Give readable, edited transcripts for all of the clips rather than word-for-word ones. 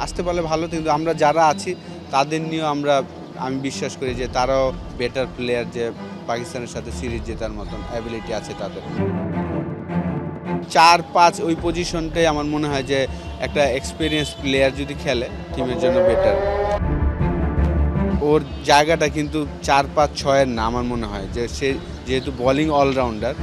আসতে পারলে ভালো, কিন্তু আমরা যারা আছি তাদের নিয়েও আমি বিশ্বাস করি যে তারাও বেটার প্লেয়ার, যে পাকিস্তানের সাথে সিরিজ জেতার মতন অ্যাবিলিটি আছে তাদের। 4-5 ওই পজিশনটাই আমার মনে হয় যে একটা এক্সপিরিয়েন্স প্লেয়ার যদি খেলে টিমের জন্য বেটার। ওর জায়গাটা কিন্তু 4-5-6-এর না, আমার মনে হয় যে সে যেহেতু বোলিং অলরাউন্ডার,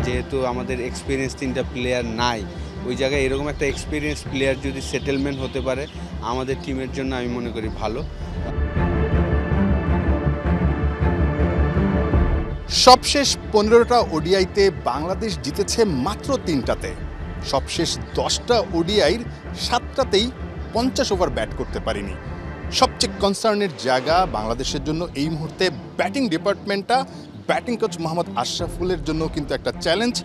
যেহেতু আমাদের এক্সপিরিয়েন্স 3টা প্লেয়ার নাই, ওই জায়গায় এরকম একটা এক্সপিরিয়েন্স প্লেয়ার যদি সেটেলমেন্ট হতে পারে আমাদের টিমের জন্য আমি মনে করি ভালো। সবশেষ 15টা ওডিআইতে বাংলাদেশ জিতেছে মাত্র 3টাতে। সবশেষ 10টা ওডিআইয়ের 7টাতেই 50 ওভার ব্যাট করতে পারিনি। সবচেয়ে কনসার্নের জায়গা বাংলাদেশের জন্য এই মুহূর্তে ব্যাটিং ডিপার্টমেন্টটা। ব্যাটিং কোচ মোহাম্মদ আশরাফুলের জন্য কিন্তু একটা চ্যালেঞ্জ,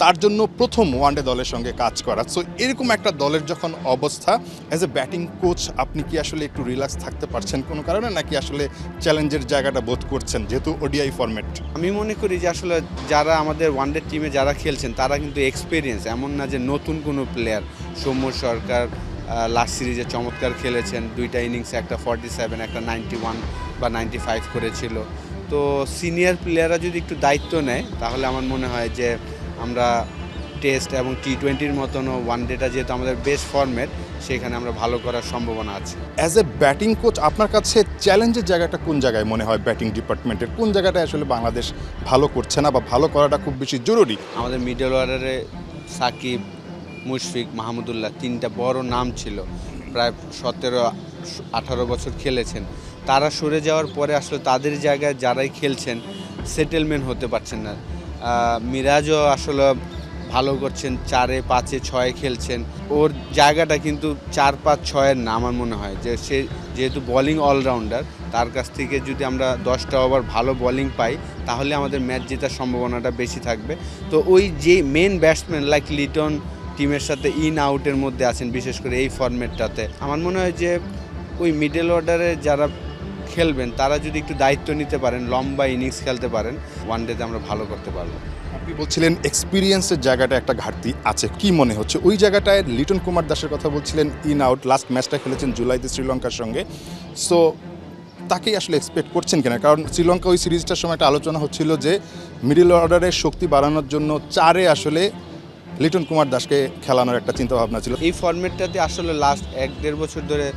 তার জন্য প্রথম ওয়ানডে দলের সঙ্গে কাজ করা। সো এরকম একটা দলের যখন অবস্থা, অ্যাজ এ ব্যাটিং কোচ আপনি কি আসলে একটু রিল্যাক্স থাকতে পারছেন কোনো কারণে, নাকি আসলে চ্যালেঞ্জের জায়গাটা বোধ করছেন যেহেতু ওডিআই ফরম্যাট? আমি মনে করি যে আসলে যারা আমাদের ওয়ানডে টিমে যারা খেলছেন তারা কিন্তু এক্সপিরিয়েন্স, এমন না যে নতুন কোনো প্লেয়ার। সৌম্য সরকার লাস্ট সিরিজে চমৎকার খেলেছেন, 2টা ইনিংসে একটা 47, একটা 91 বা 95 করেছিল। তো সিনিয়র প্লেয়াররা যদি একটু দায়িত্ব নেয় তাহলে আমার মনে হয় যে আমরা টেস্ট এবং টি20-র মতনও ওয়ানডেটা যেহেতু আমাদের বেস্ট ফরম্যাট, সেখানে আমরা ভালো করার সম্ভাবনা আছে। অ্যাজ এ ব্যাটিং কোচ আপনার কাছে চ্যালেঞ্জের জায়গাটা কোন জায়গায় মনে হয়? ব্যাটিং ডিপার্টমেন্টের কোন জায়গাটায় আসলে বাংলাদেশ ভালো করছে না, বা ভালো করাটা খুব বেশি জরুরি? আমাদের মিডল অর্ডারে সাকিব, মুশফিক, মাহমুদুল্লাহ 3টা বড় নাম ছিল, প্রায় 17-18 বছর খেলেছেন। তারা সরে যাওয়ার পরে আসলে তাদের জায়গায় যারাই খেলছেন সেটেলমেন্ট হতে পারছেন না। মিরাজও আসলে ভালো করছেন, 4-এ 5-এ 6-এ খেলছেন। ওর জায়গাটা কিন্তু 4-5-6-এর না, আমার মনে হয় যে সে যেহেতু বোলিং অলরাউন্ডার, তার কাছ থেকে যদি আমরা 10টা ওভার ভালো বোলিং পাই তাহলে আমাদের ম্যাচ জেতার সম্ভাবনাটা বেশি থাকবে। তো ওই যে মেন ব্যাটসম্যান লাইক লিটন টিমের সাথে ইন আউটের মধ্যে আছেন, বিশেষ করে এই ফরম্যাটটাতে আমার মনে হয় যে ওই মিডল অর্ডারে যারা খেলবেন তারা যদি একটু দায়িত্ব নিতে পারেন, লম্বা ইনিংস খেলতে পারেন, ওয়ানডেতে আমরা ভালো করতে পারবো। আপনি বলছিলেন এক্সপিরিয়েন্সের জায়গাটা একটা ঘাটতি আছে, কি মনে হচ্ছে ওই জায়গাটায়? লিটন কুমার দাসের কথা বলছিলেন, ইন আউট, লাস্ট ম্যাচটা খেলেছেন জুলাইতে শ্রীলঙ্কার সঙ্গে। সো তাকেই আসলে এক্সপেক্ট করছেন কিনা? কারণ শ্রীলঙ্কা ওই সিরিজটার সময় একটা আলোচনা হচ্ছিল যে মিডল অর্ডারের শক্তি বাড়ানোর জন্য 4-এ আসলে লিটন কুমার দাসকে খেলানোর একটা চিন্তাভাবনা ছিল। এই ফরম্যাটটাতে আসলে লাস্ট 1-1.5 বছর ধরে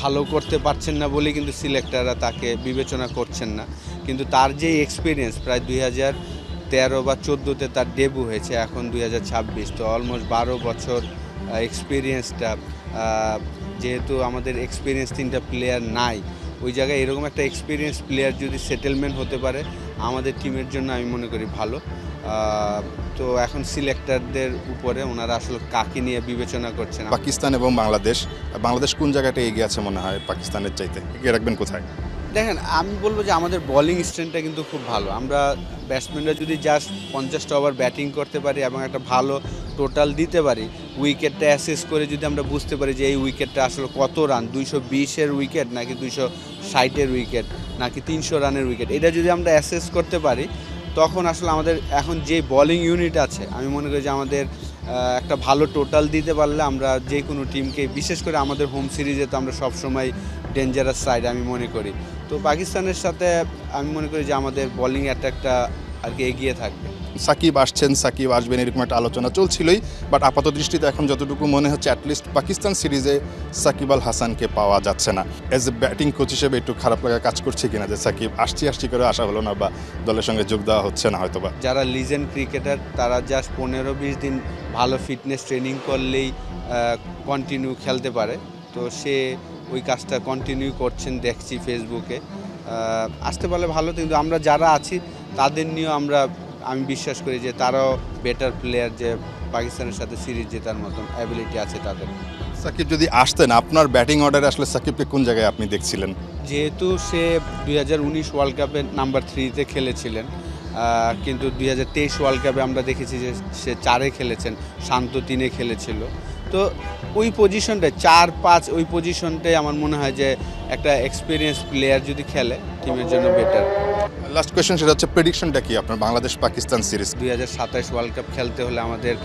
ভালো করতে পারছেন না বলেই কিন্তু সিলেক্টররা তাকে বিবেচনা করছেন না। কিন্তু তার যে এক্সপিরিয়েন্স, প্রায় 2013 বা 14-তে তার ডেবু হয়েছে, এখন 2026, তো অলমোস্ট 12 বছর এক্সপিরিয়েন্সটা। যেহেতু আমাদের এক্সপিরিয়েন্স 3টা প্লেয়ার নাই, ওই জায়গায় এরকম একটা এক্সপিরিয়েন্স প্লেয়ার যদি সেটেলমেন্ট হতে পারে আমাদের টিমের জন্য আমি মনে করি ভালো। তো এখন সিলেক্টরদের উপরে ওনারা আসলে কাকে নিয়ে বিবেচনা করছেন। পাকিস্তান এবং বাংলাদেশ কোন জায়গাটা এগিয়ে আছে মনে হয় পাকিস্তানের চাইতে? এগিয়ে রাখবেন কোথায়? দেখেন, আমি বলবো যে আমাদের বোলিং স্ট্রেন্থটা কিন্তু খুব ভালো। আমরা ব্যাটসম্যানরা যদি জাস্ট 50টা ওভার ব্যাটিং করতে পারি এবং একটা ভালো টোটাল দিতে পারি, উইকেটটা অ্যাসেস করে যদি আমরা বুঝতে পারি যে এই উইকেটটা আসলে কত রান, 220-এর উইকেট নাকি 260-এর উইকেট নাকি 300 রানের উইকেট, এটা যদি আমরা অ্যাসেস করতে পারি তখন আসলে আমাদের এখন যে বোলিং ইউনিট আছে, আমি মনে করি যে আমাদের একটা ভালো টোটাল দিতে পারলে আমরা যে কোনো টিমকে, বিশেষ করে আমাদের হোম সিরিজে তো আমরা সবসময় ডেঞ্জারাস সাইড আমি মনে করি। তো পাকিস্তানের সাথে আমি মনে করি যে আমাদের বোলিং অ্যাটাকটা আর কি এগিয়ে থাকবে। সাকিব আসবেন এরকম একটা আলোচনা চলছিলই, বাট আপাত দৃষ্টিতে এখন যতটুকু মনে হচ্ছে অ্যাটলিস্ট পাকিস্তান সিরিজে সাকিব আল হাসানকে পাওয়া যাচ্ছে না। অ্যাজ এ ব্যাটিং কোচ হিসেবে একটু খারাপ লাগা কাজ করছে কিনা যে সাকিব আসছি করে আসা হলো না, বা দলের সঙ্গে যোগ দেওয়া হচ্ছে না হয়তো? বা যারা লিজেন্ড ক্রিকেটার তারা জাস্ট 15-20 দিন ভালো ফিটনেস ট্রেনিং করলেই কন্টিনিউ খেলতে পারে। তো সে ওই কাজটা কন্টিনিউ করছেন দেখছি ফেসবুকে। আসতে পারলে ভালো, কিন্তু আমরা যারা আছি তাদের নিয়েও আমি বিশ্বাস করি যে তারাও বেটার প্লেয়ার, যে পাকিস্তানের সাথে সিরিজ জেতার মতন অ্যাবিলিটি আছে তাদের। সাকিব যদি আসতেন, আপনার ব্যাটিং অর্ডারে আসলে সাকিবকে কোন জায়গায় আপনি দেখছিলেন? যেহেতু সে 2019 ওয়ার্ল্ড কাপে নাম্বার 3-তে খেলেছিলেন, কিন্তু 2023 ওয়ার্ল্ড কাপে আমরা দেখেছি যে সে 4-এ খেলেছেন, শান্ত 3-এ খেলেছিল। তো ওই পজিশনটায় 4-5 ওই পজিশনটাই আমার মনে হয় যে একটা এক্সপিরিয়েন্স প্লেয়ার যদি খেলে টিমের জন্য বেটার। লাস্ট কোয়েশ্চেন, সেটা হচ্ছে প্রেডিকশনটা কি আপনার Bangladesh Pakistan series? 2027 world cup খেলতে হলে আমাদের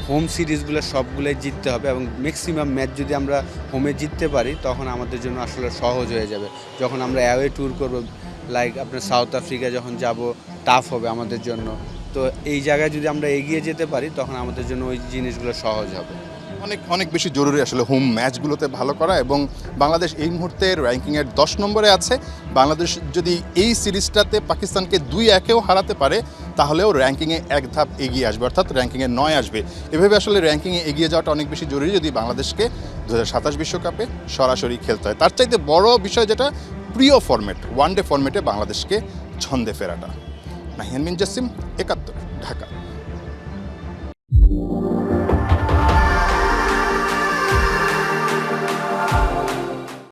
হোম সিরিজগুলো সবগুলোই জিততে হবে এবং ম্যাক্সিমাম ম্যাচ যদি আমরা হোমে জিততে পারি তখন আমাদের জন্য আসলে সহজ হয়ে যাবে। যখন আমরা অ্যাওয়ে ট্যুর করব, লাইক আপনার সাউথ আফ্রিকা যখন যাব, টাফ হবে আমাদের জন্য। তো এই জায়গায় যদি আমরা এগিয়ে যেতে পারি তখন আমাদের জন্য ওই জিনিসগুলো সহজ হবে। অনেক অনেক বেশি জরুরি আসলে হোম ম্যাচগুলোতে ভালো করা, এবং বাংলাদেশ এই মুহূর্তে র্যাঙ্কিংয়ের 10 নম্বরে আছে। বাংলাদেশ যদি এই সিরিজটাতে পাকিস্তানকে 2-1-এও হারাতে পারে তাহলেও র্যাঙ্কিংয়ে এক ধাপ এগিয়ে আসবে, অর্থাৎ র্যাঙ্কিংয়ে 9 আসবে। এভাবে আসলে র্যাঙ্কিংয়ে এগিয়ে যাওয়াটা অনেক বেশি জরুরি যদি বাংলাদেশকে 2027 বিশ্বকাপে সরাসরি খেলতে হয়। তার চাইতে বড় বিষয় যেটা, প্রিয় ফরম্যাট, ওয়ানডে ফরম্যাটে বাংলাদেশকে ছন্দে ফেরাটা। নাহিয়ান মিন জাসিম, 71, ঢাকা।